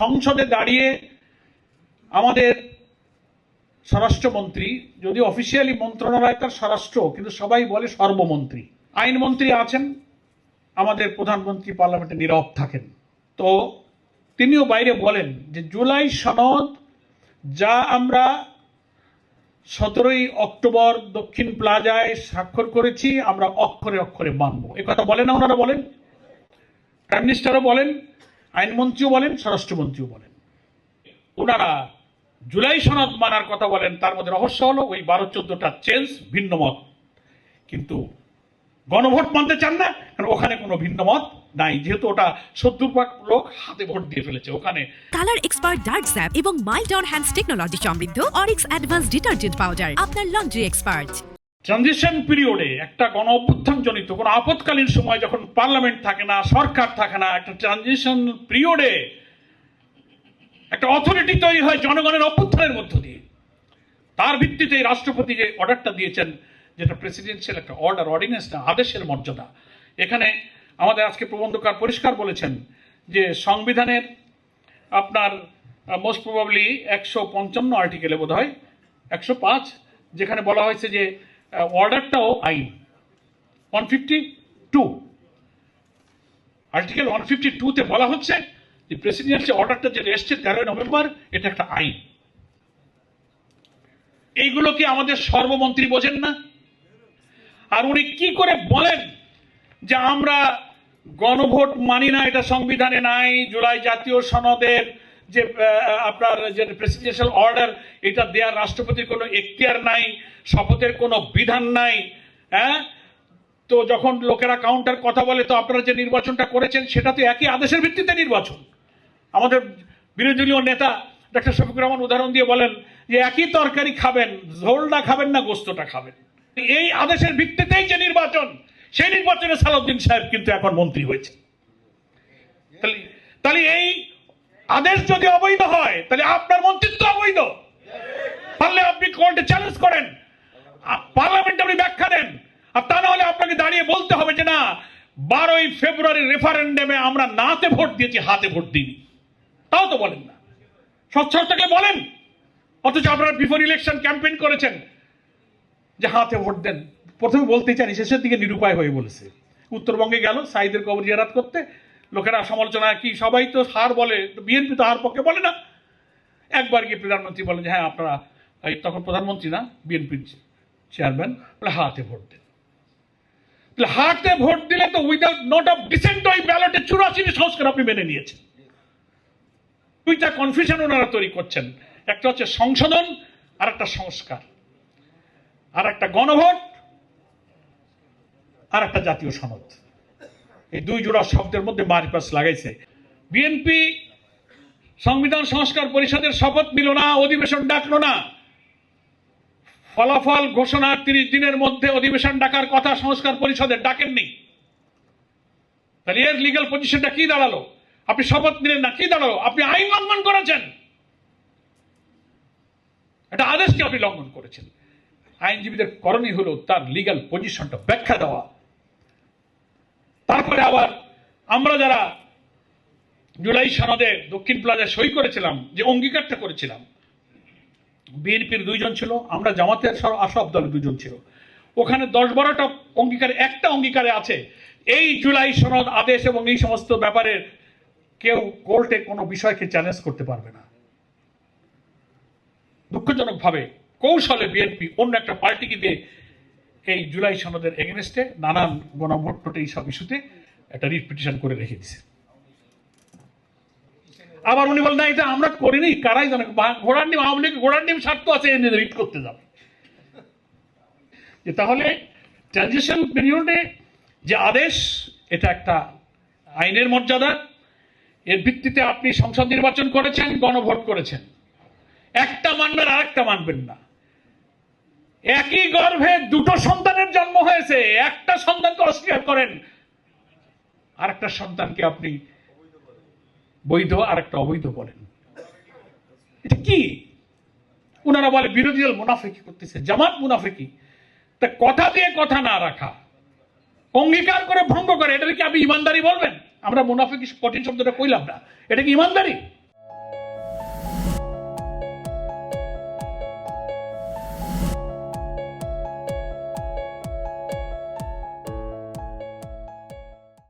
সংসদে দাঁড়িয়ে আমাদের স্বরাষ্ট্রমন্ত্রী, যদি অফিসিয়ালি মন্ত্রণালয় তার স্বরাষ্ট্র, কিন্তু সবাই বলে সর্বমন্ত্রী, আইনমন্ত্রী আছেন, আমাদের প্রধানমন্ত্রী পার্লামেন্টে নীরব থাকেন। তো তিনিও বাইরে বলেন যে জুলাই সনদ যা আমরা 17ই অক্টোবর দক্ষিণ প্লাজায় স্বাক্ষর করেছি আমরা অক্ষরে অক্ষরে মানব। এ কথা বলেন না, ওনারা বলেন, প্রাইম মিনিস্টারও বলেন, আইনমন্ত্রীও বলেন, স্বরাষ্ট্রমন্ত্রীও বলেন। ওনারা জুলাই সনদ মানার কথা বলেন, তার মধ্যে রহস্য হলো ওই 12-14টা চেঞ্জ, ভিন্ন মত, কিন্তু গণভোট মানতে চান না, কারণ ওখানে কোনো ভিন্ন মত নাই, যেহেতু ওটা 70% লোক হাতে ভোট দিয়ে ফেলেছে। ওখানে কালার এক্সপার্ট ডার্ক স্যাপ এবং মাইল্ড অন হ্যান্ডস টেকনোলজি সমৃদ্ধ অরিক্স অ্যাডভান্স ডিটারজেন্ট পাউডার আপনার লন্ড্রি এক্সপার্ট। ট্রানজিশন পিরিয়ডে একটা গণ অভ্যুত্থান জনিত কোনো আপৎকালীন সময় যখন পার্লামেন্ট থাকে না, সরকার থাকে না, একটা ট্রানজিশন পিরিয়ডে একটা অথরিটি তৈরি হয় জনগণের অভ্যুত্থানের মধ্য দিয়ে। তার ভিত্তিতে রাষ্ট্রপতি যে অর্ডারটা দিয়েছেন, যেটা প্রেসিডেন্সিয়াল একটা অর্ডার, অর্ডিন্যান্স না, আদেশের মর্যাদা। এখানে আমাদের আজকে প্রবন্ধকার পরিষ্কার বলেছেন যে সংবিধানের আপনার মোস্ট প্রবাবলি 155 আর্টিকেলে বোধ হয় 105, যেখানে বলা হয়েছে যে অর্ডারটাও আইন। 152 আর্টিকেল 152-তে বলা হচ্ছে যে প্রেসিডেন্সিয়াল অর্ডারটা যেটা এসছে 13 নভেম্বর, এটা একটা আইন। এইগুলো কি আমাদের সর্বমন্ত্রী বোঝেন না? আর উনি কি করে বলেন যে আমরা গণভোট মানি না, এটা সংবিধানে নাই, জুলাই জাতীয় সনদের যে আপনার যে প্রেসিডেন্সিয়াল অর্ডার, এটা দেওয়ার রাষ্ট্রপতির কোনো এখতিয়ার নাই, শপথের কোনো বিধান নাই। হ্যাঁ, তো যখন লোকেরা কাউন্টার কথা বলে, তো আপনারা যে নির্বাচনটা করেছেন সেটা তো একই আদেশের ভিত্তিতে নির্বাচন। আমাদের বিরোধী দলীয় নেতা ডক্টর শফিকুর রহমান উদাহরণ দিয়ে বলেন যে একই তরকারি খাবেন, ঝোলটা খাবেন না গোস্তটা খাবেন। এই আদেশের ভিত্তিতেই যে নির্বাচন, সেই নির্বাচনে সালাউদ্দিন সাহেব কিন্তু এখন মন্ত্রী হয়েছে। তাহলে এই আদেশ যদি অবৈধ হয়, তাহলে আপনার মন্ত্রিত্ব অবৈধ। পারলে আপনি কোর্টে চ্যালেঞ্জ করেন, পার্লামেন্টে আপনি ব্যাখ্যা দেন, আর তা না হলে আপনাকে দাঁড়িয়ে বলতে হবে যে না, 12ই ফেব্রুয়ারি রেফারেন্ডামে আমরা নাতে ভোট দিয়েছি, হাতে ভোট দিইনি। তাও তো বলেন না, স্বচ্ছ থাকলে বলেন। অথচ আপনারা বিফোর ইলেকশন ক্যাম্পেইন করেছেন যে হাতে ভোট দেন। প্রথমে বলতে চান, শেষের দিকে নিরুপায় হয়ে বলেছে। উত্তরবঙ্গে গেল সাঈদের কবর জিয়ারত করতে, লোকেরা সমালোচনা কি, সবাই তো হার বলে, বিএনপি তো হার পক্ষে বলে না। একবার গিয়ে প্রধানমন্ত্রী বলেন যে হ্যাঁ আপনারা, তখন প্রধানমন্ত্রী না বিএনপির চেয়ারম্যান, বলে হাতে ভোট দেন। তাহলে হাতে ভোট দিলে তো উইদাউট নোট অফ ডিসেন্ট ওই ব্যালটে 84 সংস্কার আপনি মেনে নিয়েছেন। দুইটা কনফিউশন ওনারা তৈরি করছেন, একটা হচ্ছে সংশোধন আর একটা সংস্কার, আর একটা গণভোট আর একটা জাতীয় সনদ। এই দুই জোড়া শব্দের মধ্যে মারিপাস লাগাইছে। বিএনপি সংবিধান সংস্কার পরিষদের শপথ নিল না, অধিবেশন ডাকলো না, ফলাফল ঘোষণা 30 দিনের মধ্যে অধিবেশন ডাকার কথা সংস্কার পরিষদের, ডাকেননি। তাহলে এর লিগ্যাল পজিশনটা কি দাঁড়ালো? আপনি শপথ নিলেন না, কি দাঁড়ালো? আপনি আইন লঙ্ঘন করেছেন, একটা আদেশকে আপনি লঙ্ঘন করেছেন। আইনজীবীদের করণীয় হলো তার লিগ্যাল পজিশনটা ব্যাখ্যা দেওয়া। তারপরে আবার আমরা যারা জুলাই সনদে দক্ষিণ প্লাজায় সই করেছিলাম, যে অঙ্গীকারটা করেছিলাম, বিএনপির 2 জন ছিল, আমরা জামাতের সব দলে 2 জন ছিল। ওখানে 10-12টা অঙ্গীকারে, একটা অঙ্গীকারে আছে এই জুলাই সনদ আদেশ এবং এই সমস্ত ব্যাপারে কেউ কোর্টে কোনো বিষয়কে চ্যালেঞ্জ করতে পারবে না। দুঃখজনকভাবে কৌশলে বিএনপি অন্য একটা পার্টিকে দিয়ে এই জুলাই সনদের এগেনস্টে নানান গণভোট টোটে এইসব ইস্যুতে একটা রিট পিটিশন করে রেখে দিছে। আবার উনি বলেন না এটা আমরা করিনি, কারাই জানে, ঘোড়ার ডিম, আওয়ামী লীগ ঘোড়ার ডিম স্বার্থ আছে রিট করতে যাবে। যে তাহলে ট্রানজিশন পিরিয়ডে যে আদেশ, এটা একটা আইনের মর্যাদা, এর ভিত্তিতে আপনি সংসদ নির্বাচন করেছেন, গণভোট করেছেন, একটা মানবেন আর একটা মানবেন না। একই গর্ভে 2টো সন্তানের জন্ম হয়েছে, একটা সন্তানকে অস্বীকার করেন, আর একটা সন্তানকে আপনি বৈধ আর একটা অবৈধ বলেন। এটা কি? ওনারা বলে বিরোধী দল মুনাফিকি করতেছে, জামাত মুনাফিকি। তা কথা দিয়ে কথা না রাখা, অঙ্গীকার করে ভঙ্গ করে, এটা কি আপনি ইমানদারি বলবেন? আমরা মুনাফিকি কঠিন শব্দটা কইলাম না, এটা কি ইমানদারি?